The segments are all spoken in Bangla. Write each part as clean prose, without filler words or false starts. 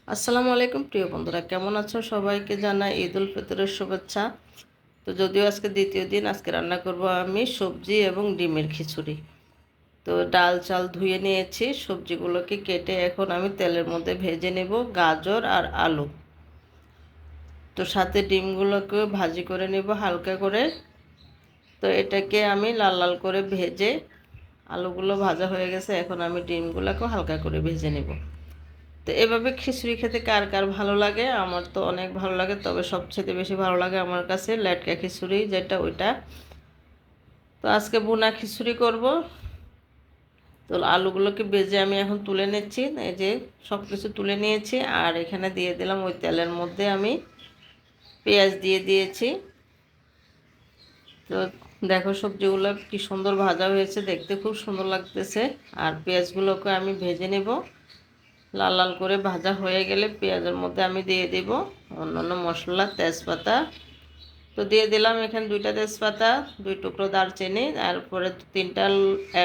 আসসালামু আলাইকুম প্রিয় বন্ধুরা, কেমন আছো? সবাইকে জানাই ঈদ উল ফিতরের শুভেচ্ছা। তো যদিও আজকে দ্বিতীয় দিন, আজকে রান্না করব আমি সবজি এবং ডিমের খিচুড়ি। তো ডাল চাল ধুয়ে নিয়েছি, সবজিগুলোকে কেটে এখন আমি তেলের মধ্যে ভেজে নেব, গাজর আর আলু। তো সাথে ডিমগুলোকে ভাজি করে নেব হালকা করে। তো এটাকে আমি লাল লাল করে ভেজে, আলুগুলো ভাজা হয়ে গেছে, এখন আমি ডিমগুলোকেও হালকা করে ভেজে নেব। তো এভাবে খিচুড়ি খেতে কার কার ভালো লাগে? আমার তো অনেক ভালো লাগে, তবে সবচেয়ে বেশি ভালো লাগে আমার কাছে লেটকা খিচুড়ি, যেটা ওইটা। তো আজকে ভুনা খিচুড়ি করব। তো আলুগুলোকে ভেজে আমি এখন তুলে নিচ্ছি, এই যে সব কিছু তুলে নিয়েছি। আর এখানে দিয়ে দিলাম ওই তেলের মধ্যে আমি পেঁয়াজ দিয়ে দিয়েছি। তো দেখো সবজিগুলো কি সুন্দর ভাজা হয়েছে, দেখতে খুব সুন্দর লাগতেছে। আর পেঁয়াজগুলোকে আমি ভেজে নেব, লাল লাল করে ভাজা হয়ে গেলে পেঁয়াজের মধ্যে আমি দিয়ে দেব অন্যান্য মশলা, তেজপাতা। তো দিয়ে দিলাম এখানে 2টা তেজপাতা, 2 টুকরো দারচিনি, তারপরে 3টা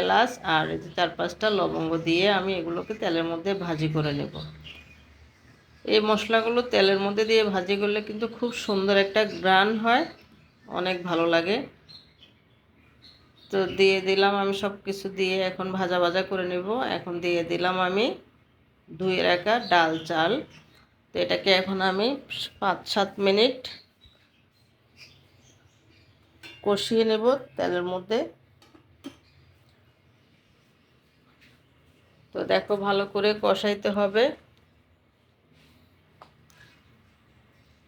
এলাচ আর 4-5টা লবঙ্গ দিয়ে আমি এগুলোকে তেলের মধ্যে ভাজি করে নেব। এই মশলাগুলো তেলের মধ্যে দিয়ে ভাজি করলে কিন্তু খুব সুন্দর একটা ঘ্রাণ হয়, অনেক ভালো লাগে। তো দিয়ে দিলাম আমি সব কিছু দিয়ে এখন ভাজা ভাজা করে নেব। এখন দিয়ে দিলাম আমি ধুয়ে রাখা ডাল চাল। তো এটাকে এখন আমি 5-7 মিনিট কষিয়ে নেব তেলের মধ্যে। তো দেখো ভালো করে কষাইতে হবে।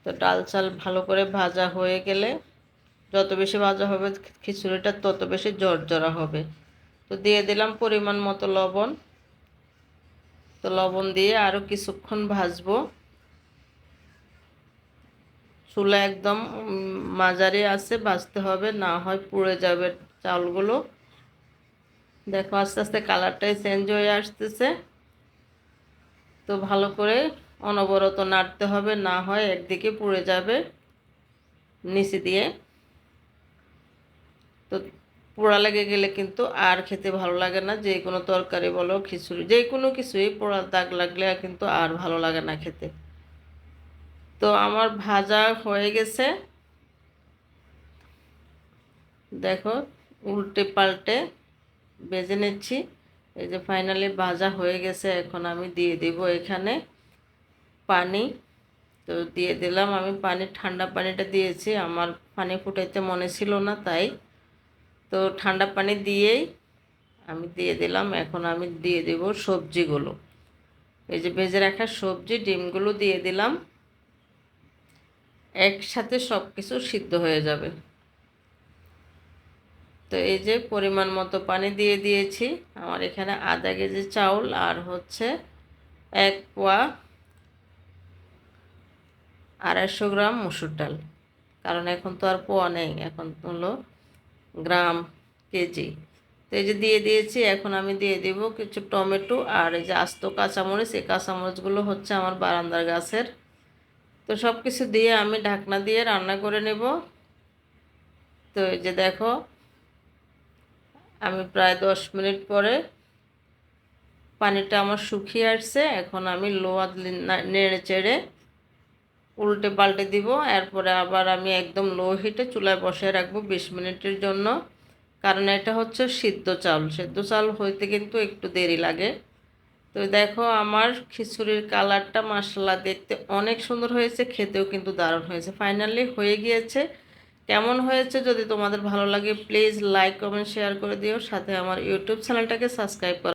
তো ডাল চাল ভালো করে ভাজা হয়ে গেলে, যত বেশি ভাজা হবে খিচুড়িটা তত বেশি জর্জরা হবে। তো দিয়ে দিলাম পরিমাণ মতো লবণ। তো লবণ দিয়ে আরও কিছুক্ষণ ভাজবো। চুলা একদম মাঝারি আছে ভাজতে হবে, না হয় পুড়ে যাবে চাউলগুলো। দেখো আস্তে আস্তে কালারটাই চেঞ্জ হয়ে আসতেছে। তো ভালো করে অনবরত নাড়তে হবে, না হয় একদিকে পুড়ে যাবে নিচে দিয়ে। তো পোড়া লেগে গেলে কিন্তু আর খেতে ভালো লাগে না, যে কোনো তরকারি বলো খিচুড়ি যে কোনো কিছুই পোড়া দাগ লাগলে কিন্তু আর ভালো লাগে না খেতে। তো আমার ভাজা হয়ে গেছে, দেখো উল্টে পাল্টে ভেজে নিচ্ছি। এই যে ফাইনালি ভাজা হয়ে গেছে, এখন আমি দিয়ে দেব এখানে পানি। তো দিয়ে দিলাম আমি পানি, ঠান্ডা পানিটা দিয়েছি, আমার পানি ফুটাইতে মনে ছিল না তাই। তো ঠান্ডা পানি দিয়েই আমি দিয়ে দিলাম। এখন আমি দিয়ে দেব সবজিগুলো, এই যে ভেজে রাখা সবজি ডিমগুলো দিয়ে দিলাম, একসাথে সব কিছু সিদ্ধ হয়ে যাবে। তো এই যে পরিমাণ মতো পানি দিয়ে দিয়েছি। আমার এখানে আধা কেজি চাউল আর হচ্ছে 1 পোয়া 250 গ্রাম মসুর ডাল। কারণ এখন তো আর পোয়া নেই, এখন হলো গ্রাম, কেজি। তো এই যে দিয়ে দিয়েছি। এখন আমি দিয়ে দেব কিছু টমেটো আর এই যে আস্ত কাঁচামরিচ। এই কাঁচামরিচগুলো হচ্ছে আমার বারান্দার গাছের। তো সব কিছু দিয়ে আমি ঢাকনা দিয়ে রান্না করে নেব। তো এই যে দেখো আমি প্রায় 10 মিনিট পরে পানিটা আমার শুকিয়ে আসছে। এখন আমি নেড়ে চেড়ে উল্টে পাল্টে দিব। এরপরে আবার আমি একদম লো হিটে চুলায় বসিয়ে রাখবো 20 মিনিটের জন্য। কারণ এটা হচ্ছে সিদ্ধ চাল, সিদ্ধ চাল হইতে কিন্তু একটু দেরি লাগে। তো দেখো আমার খিচুড়ির কালারটা মাশাআল্লাহ দেখতে অনেক সুন্দর হয়েছে, খেতেও কিন্তু দারুণ হয়েছে। ফাইনালি হয়ে গিয়েছে। কেমন হয়েছে যদি তোমাদের ভালো লাগে প্লিজ লাইক কমেন্ট শেয়ার করে দিও, সাথে আমার ইউটিউব চ্যানেলটাকে সাবস্ক্রাইব করো।